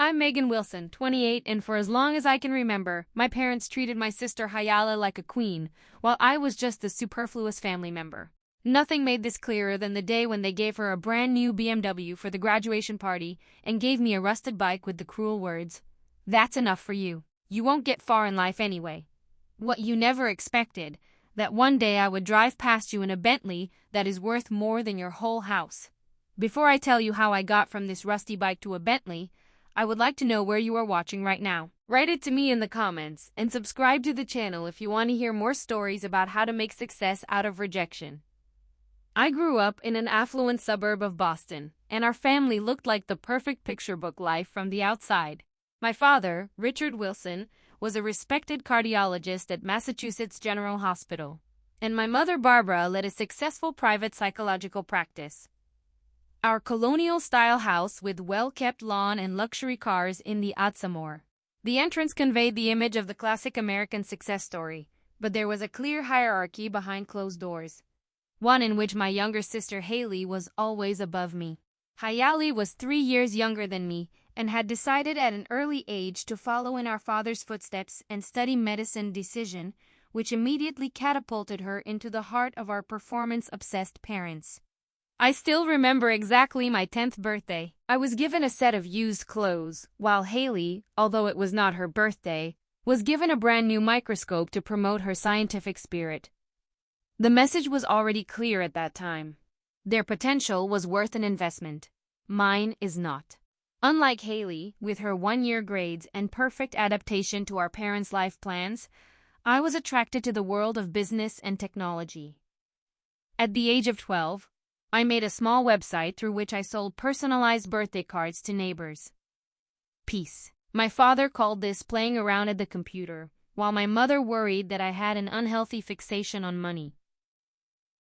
I'm Megan Wilson, 28, and for as long as I can remember, my parents treated my sister Hayala like a queen, while I was just a superfluous family member. Nothing made this clearer than the day when they gave her a brand new BMW for the graduation party and gave me a rusted bike with the cruel words, "That's enough for you. You won't get far in life anyway." What you never expected, that one day I would drive past you in a Bentley that is worth more than your whole house. Before I tell you how I got from this rusty bike to a Bentley, I would like to know where you are watching right now. Write it to me in the comments, and subscribe to the channel if you want to hear more stories about how to make success out of rejection. I grew up in an affluent suburb of Boston, and our family looked like the perfect picture book life from the outside. My father, Richard Wilson, was a respected cardiologist at Massachusetts General Hospital, and my mother, Barbara, led a successful private psychological practice. Our colonial-style house with well-kept lawn and luxury cars in the Atsamore. The entrance conveyed the image of the classic American success story, but there was a clear hierarchy behind closed doors, one in which my younger sister Haley was always above me. Hayali was 3 years younger than me and had decided at an early age to follow in our father's footsteps and study medicine, decision which immediately catapulted her into the heart of our performance-obsessed parents. I still remember exactly my 10th birthday. I was given a set of used clothes, while Haley, although it was not her birthday, was given a brand new microscope to promote her scientific spirit. The message was already clear at that time. Their potential was worth an investment. Mine is not. Unlike Haley, with her one-year grades and perfect adaptation to our parents' life plans, I was attracted to the world of business and technology. At the age of 12, I made a small website through which I sold personalized birthday cards to neighbors. Peace. My father called this playing around at the computer, while my mother worried that I had an unhealthy fixation on money.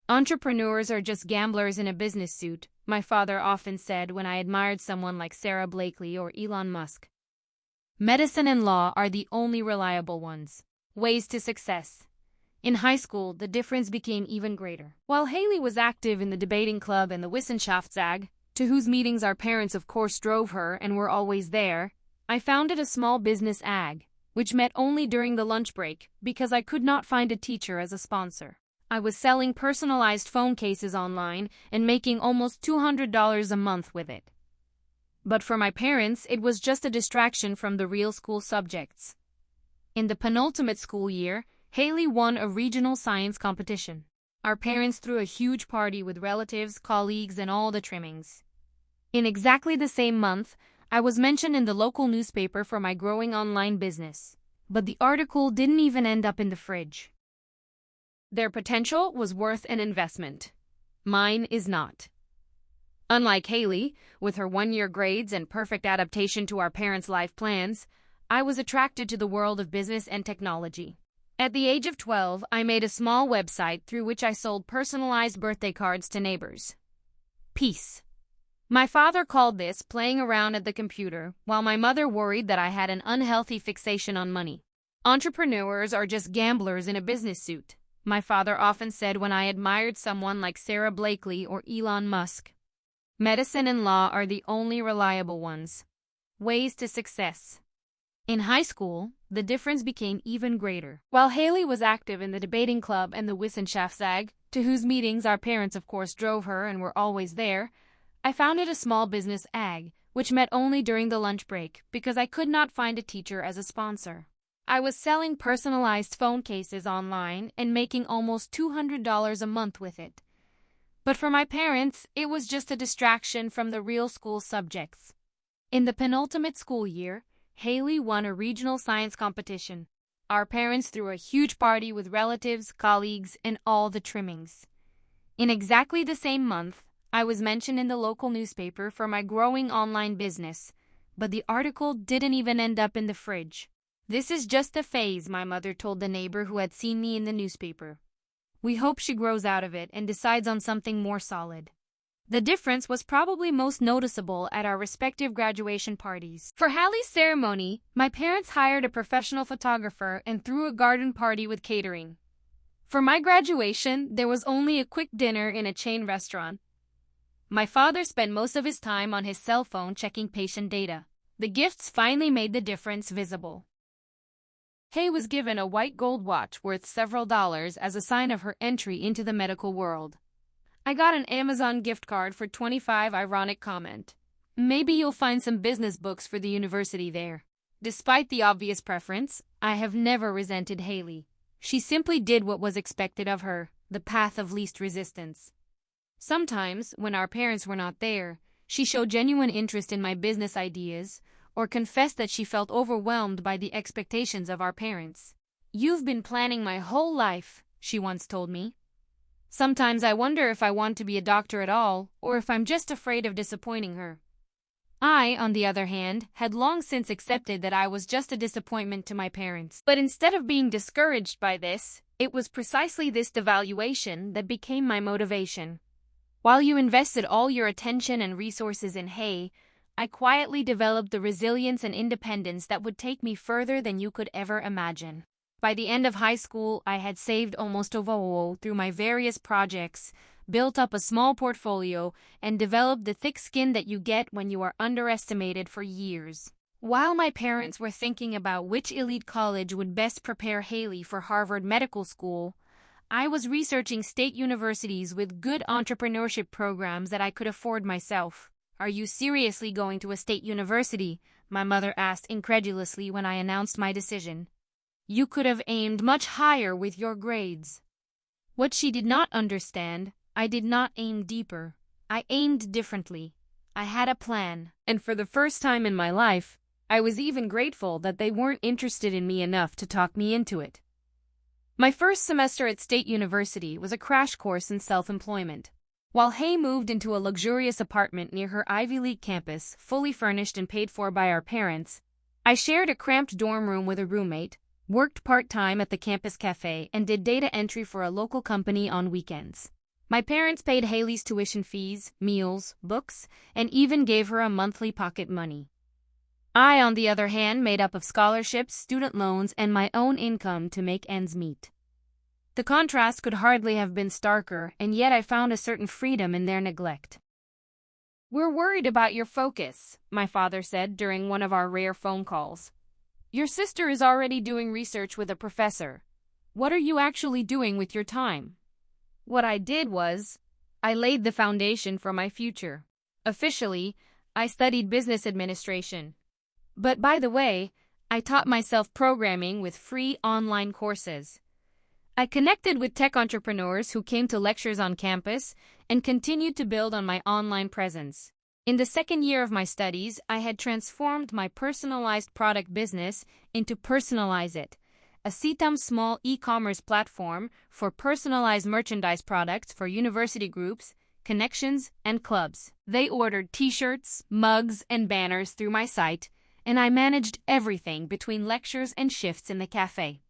Entrepreneurs are just gamblers in a business suit, my father often said when I admired someone like Sarah Blakely or Elon Musk. Medicine and law are the only reliable ones. Ways to success. In high school, the difference became even greater. While Haley was active in the debating club and the Wissenschaftszag, to whose meetings our parents of course drove her and were always there, I founded a small business ag, which met only during the lunch break because I could not find a teacher as a sponsor. I was selling personalized phone cases online and making almost $200 a month with it. But for my parents, it was just a distraction from the real school subjects. In the penultimate school year, Haley won a regional science competition. Our parents threw a huge party with relatives, colleagues, and all the trimmings. In exactly the same month, I was mentioned in the local newspaper for my growing online business, but the article didn't even end up in the fridge. Their potential was worth an investment. Mine is not. Unlike Haley, with her one-year grades and perfect adaptation to our parents' life plans, I was attracted to the world of business and technology. At the age of 12, I made a small website through which I sold personalized birthday cards to neighbors. Peace. My father called this playing around at the computer, while my mother worried that I had an unhealthy fixation on money. Entrepreneurs are just gamblers in a business suit, my father often said when I admired someone like Sarah Blakely or Elon Musk. Medicine and law are the only reliable ones. Ways to success. In high school, the difference became even greater. While Haley was active in the debating club and the Wissenschaftszag, to whose meetings our parents of course drove her and were always there, I founded a small business ag, which met only during the lunch break because I could not find a teacher as a sponsor. I was selling personalized phone cases online and making almost $200 a month with it. But for my parents, it was just a distraction from the real school subjects. In the penultimate school year, Haley won a regional science competition. Our parents threw a huge party with relatives, colleagues, and all the trimmings. In exactly the same month, I was mentioned in the local newspaper for my growing online business, but the article didn't even end up in the fridge. This is just a phase, my mother told the neighbor who had seen me in the newspaper. We hope she grows out of it and decides on something more solid. The difference was probably most noticeable at our respective graduation parties. For Hallie's ceremony, my parents hired a professional photographer and threw a garden party with catering. For my graduation, there was only a quick dinner in a chain restaurant. My father spent most of his time on his cell phone checking patient data. The gifts finally made the difference visible. Hay was given a white gold watch worth several dollars as a sign of her entry into the medical world. I got an Amazon gift card for $25. Ironic comment. Maybe you'll find some business books for the university there. Despite the obvious preference, I have never resented Haley. She simply did what was expected of her, the path of least resistance. Sometimes, when our parents were not there, she showed genuine interest in my business ideas, or confessed that she felt overwhelmed by the expectations of our parents. "You've been planning my whole life," she once told me. Sometimes I wonder if I want to be a doctor at all, or if I'm just afraid of disappointing her. I, on the other hand, had long since accepted that I was just a disappointment to my parents. But instead of being discouraged by this, it was precisely this devaluation that became my motivation. While you invested all your attention and resources in Hay, I quietly developed the resilience and independence that would take me further than you could ever imagine. By the end of high school, I had saved almost all through my various projects, built up a small portfolio, and developed the thick skin that you get when you are underestimated for years. While my parents were thinking about which elite college would best prepare Haley for Harvard Medical School, I was researching state universities with good entrepreneurship programs that I could afford myself. "Are you seriously going to a state university?" my mother asked incredulously when I announced my decision. "You could have aimed much higher with your grades." What she did not understand, I did not aim deeper. I aimed differently. I had a plan, and for the first time in my life, I was even grateful that they weren't interested in me enough to talk me into it. My first semester at State University was a crash course in self-employment. While Hay moved into a luxurious apartment near her Ivy League campus, fully furnished and paid for by our parents, I shared a cramped dorm room with a roommate, worked part-time at the campus cafe, and did data entry for a local company on weekends. My parents paid Haley's tuition fees, meals, books, and even gave her a monthly pocket money. I, on the other hand, made up of scholarships, student loans, and my own income to make ends meet. The contrast could hardly have been starker, and yet I found a certain freedom in their neglect. "We're worried about your focus," my father said during one of our rare phone calls. "Your sister is already doing research with a professor. What are you actually doing with your time?" What I did was, I laid the foundation for my future. Officially, I studied business administration. But by the way, I taught myself programming with free online courses. I connected with tech entrepreneurs who came to lectures on campus and continued to build on my online presence. In the second year of my studies, I had transformed my personalized product business into Personalize It, a small e-commerce platform for personalized merchandise products for university groups, connections, and clubs. They ordered t-shirts, mugs, and banners through my site, and I managed everything between lectures and shifts in the cafe.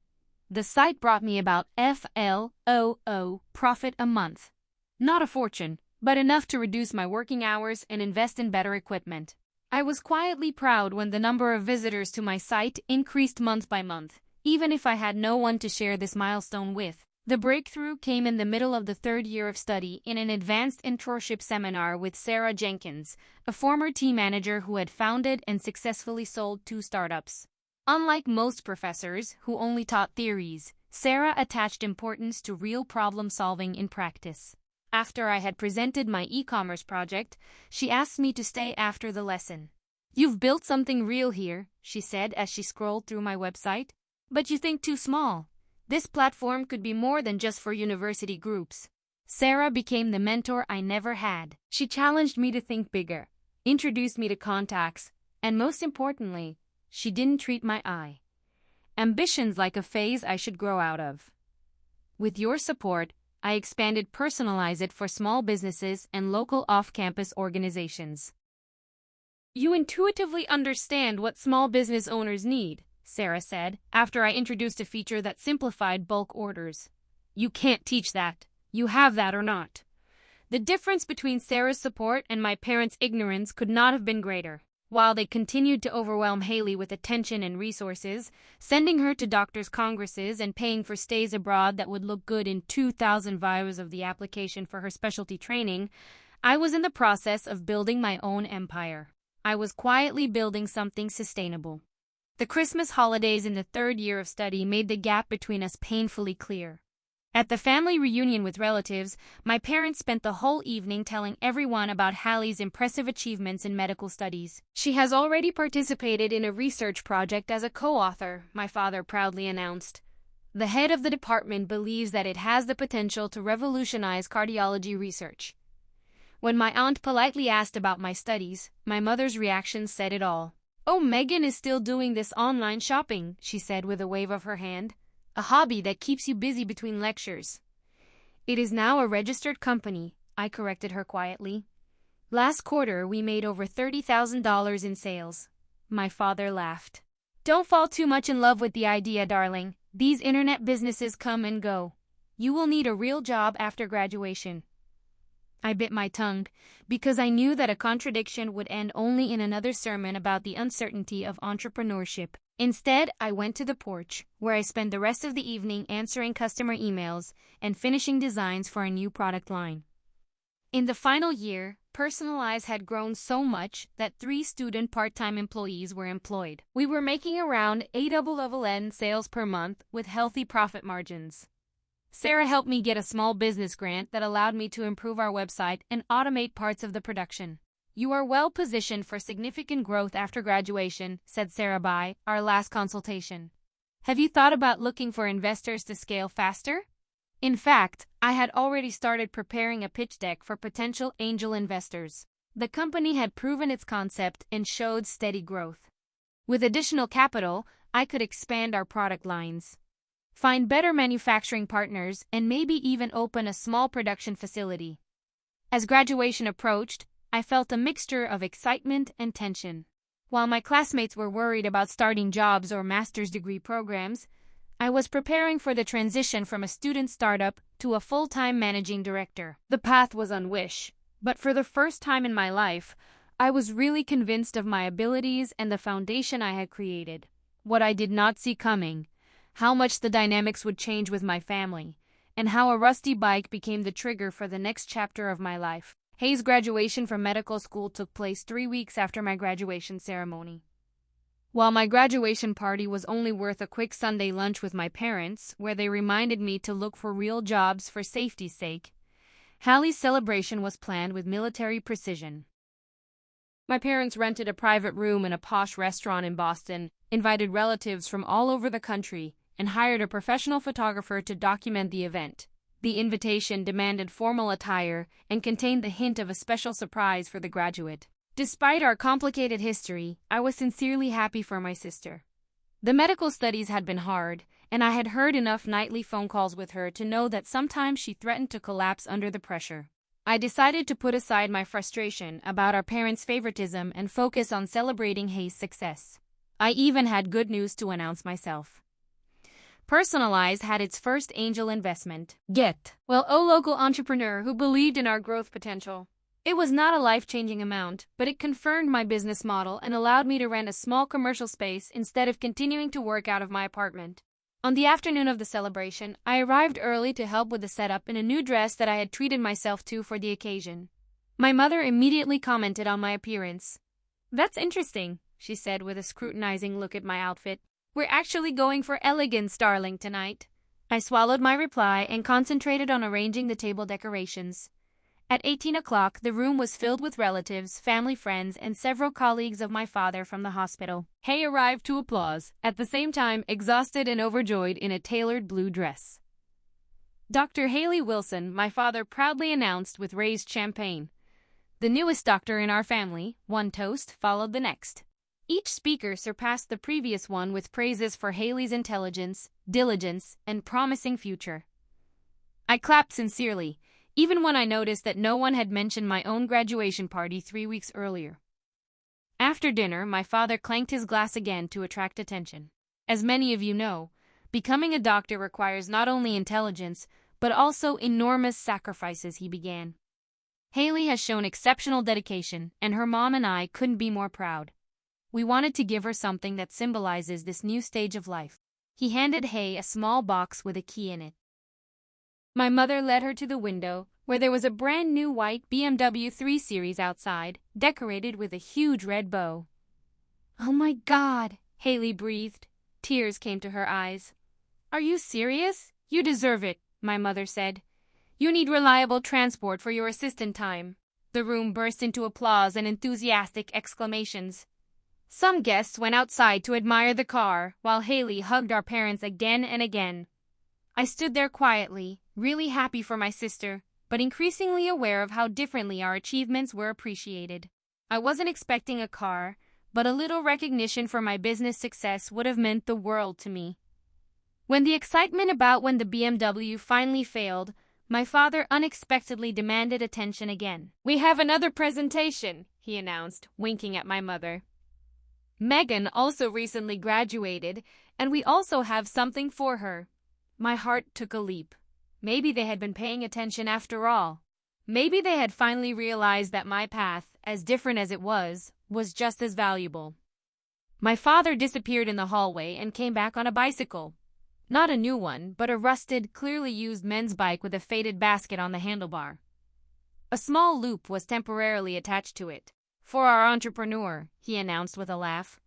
The site brought me about $FLOO profit a month. Not a fortune, but enough to reduce my working hours and invest in better equipment. I was quietly proud when the number of visitors to my site increased month by month, even if I had no one to share this milestone with. The breakthrough came in the middle of the third year of study in an advanced internship seminar with Sarah Jenkins, a former team manager who had founded and successfully sold 2 startups. Unlike most professors who only taught theories, Sarah attached importance to real problem solving in practice. After I had presented my e-commerce project, she asked me to stay after the lesson. "You've built something real here," she said as she scrolled through my website. "But you think too small. This platform could be more than just for university groups." Sarah became the mentor I never had. She challenged me to think bigger, introduced me to contacts, and most importantly, she didn't treat my ambitions like a phase I should grow out of. With your support, I expanded Personalize It for small businesses and local off-campus organizations. "You intuitively understand what small business owners need," Sarah said, after I introduced a feature that simplified bulk orders. "You can't teach that. You have that or not." The difference between Sarah's support and my parents' ignorance could not have been greater. While they continued to overwhelm Haley with attention and resources, sending her to doctors' congresses and paying for stays abroad that would look good in 2,000 views of the application for her specialty training, I was in the process of building my own empire. I was quietly building something sustainable. The Christmas holidays in the third year of study made the gap between us painfully clear. At the family reunion with relatives, my parents spent the whole evening telling everyone about Hallie's impressive achievements in medical studies. She has already participated in a research project as a co-author, my father proudly announced. The head of the department believes that it has the potential to revolutionize cardiology research. When my aunt politely asked about my studies, my mother's reaction said it all. "Oh, Megan is still doing this online shopping," she said with a wave of her hand. "A hobby that keeps you busy between lectures." "It is now a registered company," I corrected her quietly. "Last quarter, we made over $30,000 in sales." My father laughed. "Don't fall too much in love with the idea, darling. These internet businesses come and go. You will need a real job after graduation." I bit my tongue, because I knew that a contradiction would end only in another sermon about the uncertainty of entrepreneurship. Instead, I went to the porch, where I spent the rest of the evening answering customer emails and finishing designs for a new product line. In the final year, Personalize had grown so much that 3 student part-time employees were employed. We were making around $8,000 sales per month with healthy profit margins. Sarah helped me get a small business grant that allowed me to improve our website and automate parts of the production. "You are well positioned for significant growth after graduation," said Sarah by our last consultation. "Have you thought about looking for investors to scale faster?" In fact, I had already started preparing a pitch deck for potential angel investors. The company had proven its concept and showed steady growth. With additional capital, I could expand our product lines, find better manufacturing partners, and maybe even open a small production facility. As graduation approached, I felt a mixture of excitement and tension. While my classmates were worried about starting jobs or master's degree programs, I was preparing for the transition from a student startup to a full-time managing director. The path was unwish, but for the first time in my life, I was really convinced of my abilities and the foundation I had created. What I did not see coming: how much the dynamics would change with my family, and how a rusty bike became the trigger for the next chapter of my life. Hayes' graduation from medical school took place 3 weeks after my graduation ceremony. While my graduation party was only worth a quick Sunday lunch with my parents, where they reminded me to look for real jobs for safety's sake, Hallie's celebration was planned with military precision. My parents rented a private room in a posh restaurant in Boston, invited relatives from all over the country, and hired a professional photographer to document the event. The invitation demanded formal attire and contained the hint of a special surprise for the graduate. Despite our complicated history, I was sincerely happy for my sister. The medical studies had been hard, and I had heard enough nightly phone calls with her to know that sometimes she threatened to collapse under the pressure. I decided to put aside my frustration about our parents' favoritism and focus on celebrating Hayes' success. I even had good news to announce myself. Personalize had its first angel investment. A local entrepreneur who believed in our growth potential. It was not a life-changing amount, but it confirmed my business model and allowed me to rent a small commercial space instead of continuing to work out of my apartment. On the afternoon of the celebration, I arrived early to help with the setup in a new dress that I had treated myself to for the occasion. My mother immediately commented on my appearance. "That's interesting," she said with a scrutinizing look at my outfit. "We're actually going for elegance, darling, tonight." I swallowed my reply and concentrated on arranging the table decorations. At 18 o'clock, the room was filled with relatives, family friends, and several colleagues of my father from the hospital. Hay arrived to applause, at the same time exhausted and overjoyed in a tailored blue dress. "Dr. Haley Wilson," my father proudly announced with raised champagne. The newest doctor in our family, one toast followed the next. Each speaker surpassed the previous one with praises for Haley's intelligence, diligence, and promising future. I clapped sincerely, even when I noticed that no one had mentioned my own graduation party 3 weeks earlier. After dinner, my father clanked his glass again to attract attention. As many of you know, becoming a doctor requires not only intelligence, but also enormous sacrifices, he began. Haley has shown exceptional dedication, and her mom and I couldn't be more proud. We wanted to give her something that symbolizes this new stage of life. He handed Hay a small box with a key in it. My mother led her to the window, where there was a brand new white BMW 3 Series outside, decorated with a huge red bow. "Oh my God," Haley breathed. Tears came to her eyes. "Are you serious? You deserve it," my mother said. "You need reliable transport for your assistant time." The room burst into applause and enthusiastic exclamations. Some guests went outside to admire the car, while Haley hugged our parents again and again. I stood there quietly, really happy for my sister, but increasingly aware of how differently our achievements were appreciated. I wasn't expecting a car, but a little recognition for my business success would have meant the world to me. When the excitement about when the BMW finally failed, my father unexpectedly demanded attention again. "We have another presentation," he announced, winking at my mother. "Megan also recently graduated, and we also have something for her." My heart took a leap. Maybe they had been paying attention after all. Maybe they had finally realized that my path, as different as it was just as valuable. My father disappeared in the hallway and came back on a bicycle. Not a new one, but a rusted, clearly used men's bike with a faded basket on the handlebar. A small loop was temporarily attached to it. "For our entrepreneur," he announced with a laugh.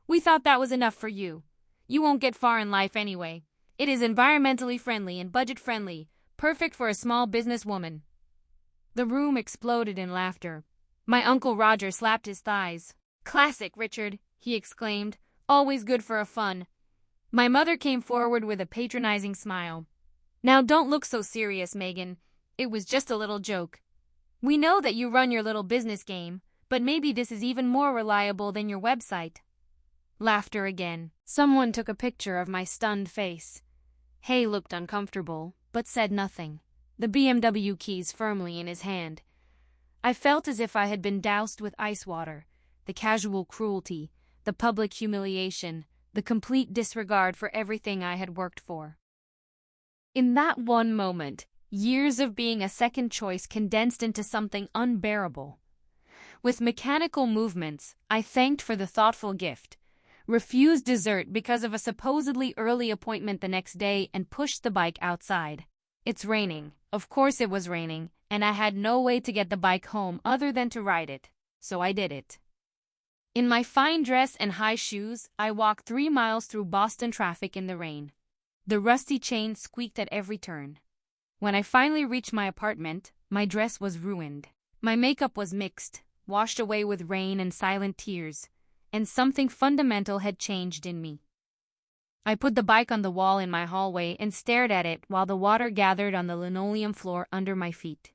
"We thought that was enough for you. You won't get far in life anyway. It is environmentally friendly and budget-friendly, perfect for a small businesswoman." The room exploded in laughter. My Uncle Roger slapped his thighs. "Classic, Richard," he exclaimed. "Always good for a fun." My mother came forward with a patronizing smile. "Now don't look so serious, Megan. It was just a little joke. We know that you run your little business game, but maybe this is even more reliable than your website." Laughter again. Someone took a picture of my stunned face. Hay looked uncomfortable, but said nothing, the BMW keys firmly in his hand. I felt as if I had been doused with ice water. The casual cruelty, the public humiliation, the complete disregard for everything I had worked for. In that one moment, years of being a second choice condensed into something unbearable. With mechanical movements, I thanked for the thoughtful gift, refused dessert because of a supposedly early appointment the next day, and pushed the bike outside. It's raining. Of course it was raining, and I had no way to get the bike home other than to ride it, so I did it. In my fine dress and high shoes, I walked 3 miles through Boston traffic in the rain. The rusty chain squeaked at every turn. When I finally reached my apartment, my dress was ruined. My makeup was mixed, washed away with rain and silent tears, and something fundamental had changed in me. I put the bike on the wall in my hallway and stared at it while the water gathered on the linoleum floor under my feet.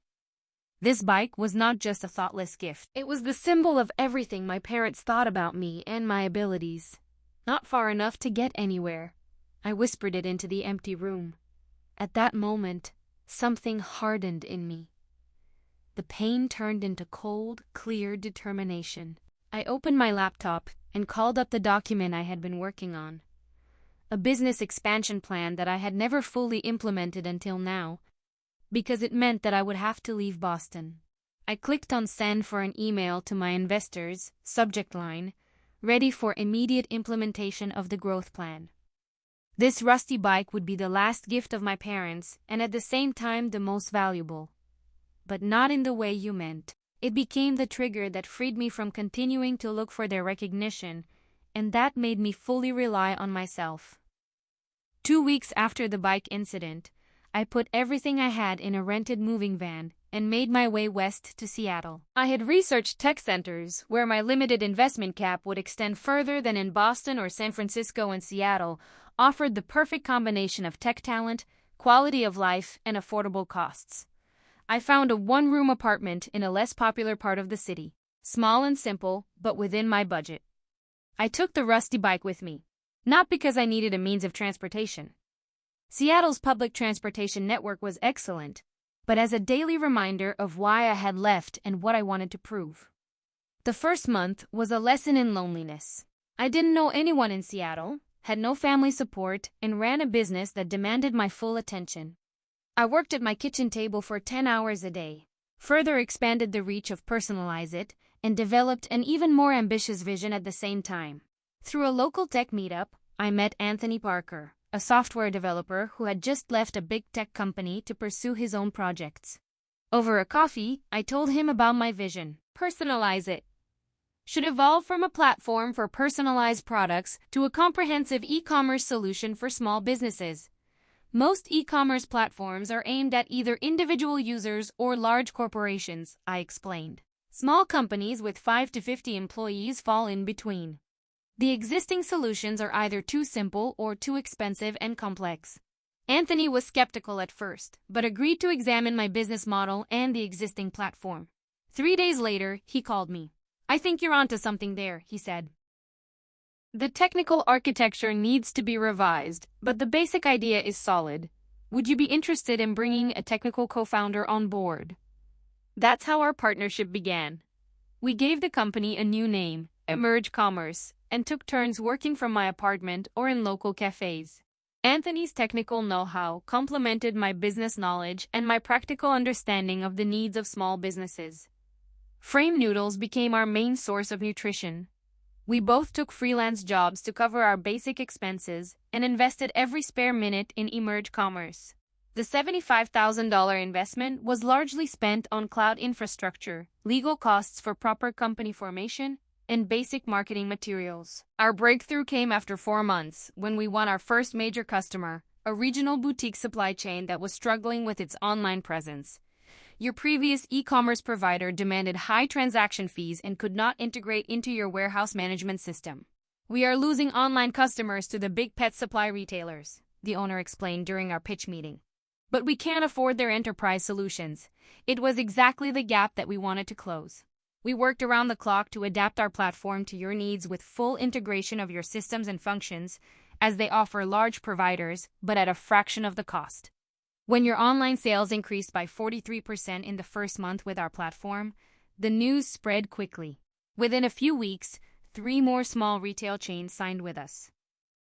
This bike was not just a thoughtless gift. It was the symbol of everything my parents thought about me and my abilities. Not far enough to get anywhere. I whispered it into the empty room. At that moment, something hardened in me. The pain turned into cold, clear determination. I opened my laptop and called up the document I had been working on. A business expansion plan that I had never fully implemented until now, because it meant that I would have to leave Boston. I clicked on send for an email to my investors, subject line, ready for immediate implementation of the growth plan. This rusty bike would be the last gift of my parents and at the same time the most valuable. But not in the way you meant. It became the trigger that freed me from continuing to look for their recognition, and that made me fully rely on myself. 2 weeks after the bike incident, I put everything I had in a rented moving van and made my way west to Seattle. I had researched tech centers where my limited investment cap would extend further than in Boston or San Francisco, and Seattle offered the perfect combination of tech talent, quality of life, and affordable costs. I found a 1-room apartment in a less popular part of the city, small and simple, but within my budget. I took the rusty bike with me, not because I needed a means of transportation. Seattle's public transportation network was excellent, but as a daily reminder of why I had left and what I wanted to prove. The first month was a lesson in loneliness. I didn't know anyone in Seattle, had no family support, and ran a business that demanded my full attention. I worked at my kitchen table for 10 hours a day, further expanded the reach of Personalize It, and developed an even more ambitious vision at the same time. Through a local tech meetup, I met Anthony Parker, a software developer who had just left a big tech company to pursue his own projects. Over a coffee, I told him about my vision. Personalize it. Should evolve from a platform for personalized products to a comprehensive e-commerce solution for small businesses. Most e-commerce platforms are aimed at either individual users or large corporations, I explained. Small companies with 5 to 50 employees fall in between. The existing solutions are either too simple or too expensive and complex. Anthony was skeptical at first, but agreed to examine my business model and the existing platform. 3 days later, he called me. "I think you're onto something there," he said. "The technical architecture needs to be revised, but the basic idea is solid. Would you be interested in bringing a technical co-founder on board?" That's how our partnership began. We gave the company a new name, Emerge Commerce, and took turns working from my apartment or in local cafes. Anthony's technical know-how complemented my business knowledge and my practical understanding of the needs of small businesses. Frame noodles became our main source of nutrition. We both took freelance jobs to cover our basic expenses and invested every spare minute in Emerge Commerce. The $75,000 investment was largely spent on cloud infrastructure, legal costs for proper company formation, and basic marketing materials. Our breakthrough came after 4 months, when we won our first major customer, a regional boutique supply chain that was struggling with its online presence. Your previous e-commerce provider demanded high transaction fees and could not integrate into your warehouse management system. "We are losing online customers to the big pet supply retailers," the owner explained during our pitch meeting. "But we can't afford their enterprise solutions." It was exactly the gap that we wanted to close. We worked around the clock to adapt our platform to your needs with full integration of your systems and functions, as they offer large providers, but at a fraction of the cost. When your online sales increased by 43% in the first month with our platform, the news spread quickly. Within a few weeks, 3 more small retail chains signed with us.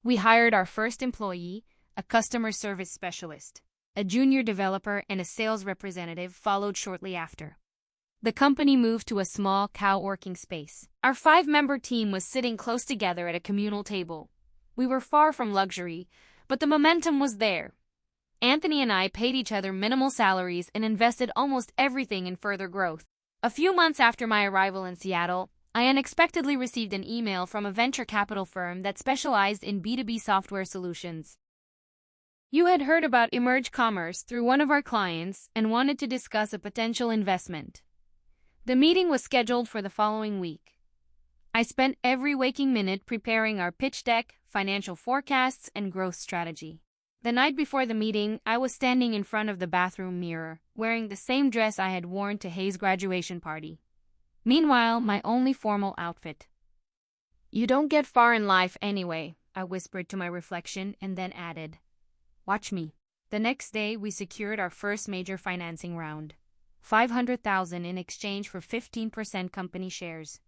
We hired our first employee, a customer service specialist. A junior developer and a sales representative followed shortly after. The company moved to a small co-working space. Our 5-member team was sitting close together at a communal table. We were far from luxury, but the momentum was there. Anthony and I paid each other minimal salaries and invested almost everything in further growth. A few months after my arrival in Seattle, I unexpectedly received an email from a venture capital firm that specialized in B2B software solutions. "You had heard about Emerge Commerce through one of our clients and wanted to discuss a potential investment." The meeting was scheduled for the following week. I spent every waking minute preparing our pitch deck, financial forecasts, and growth strategy. The night before the meeting, I was standing in front of the bathroom mirror, wearing the same dress I had worn to Hayes' graduation party. Meanwhile, my only formal outfit. "You don't get far in life anyway," I whispered to my reflection and then added, "Watch me." The next day, we secured our first major financing round. $500,000 in exchange for 15% company shares.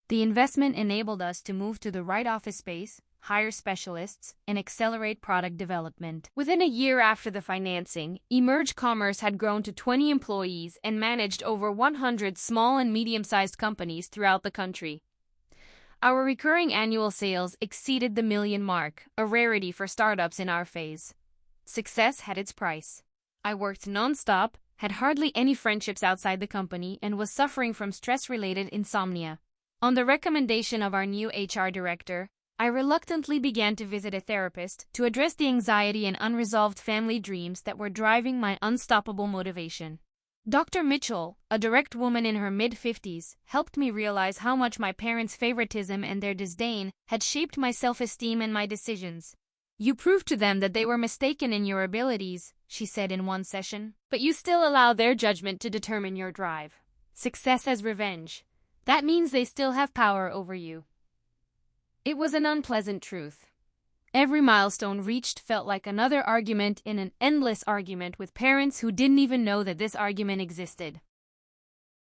The investment enabled us to move to the right office space, hire specialists, and accelerate product development. Within a year after the financing, Emerge Commerce had grown to 20 employees and managed over 100 small and medium-sized companies throughout the country. Our recurring annual sales exceeded the million mark, a rarity for startups in our phase. Success had its price. I worked non-stop, had hardly any friendships outside the company, and was suffering from stress-related insomnia. On the recommendation of our new HR director, I reluctantly began to visit a therapist to address the anxiety and unresolved family dreams that were driving my unstoppable motivation. Dr. Mitchell, a direct woman in her mid-50s, helped me realize how much my parents' favoritism and their disdain had shaped my self-esteem and my decisions. "You proved to them that they were mistaken in your abilities," she said in one session, "but you still allow their judgment to determine your drive. Success as revenge. That means they still have power over you." It was an unpleasant truth. Every milestone reached felt like another argument in an endless argument with parents who didn't even know that this argument existed.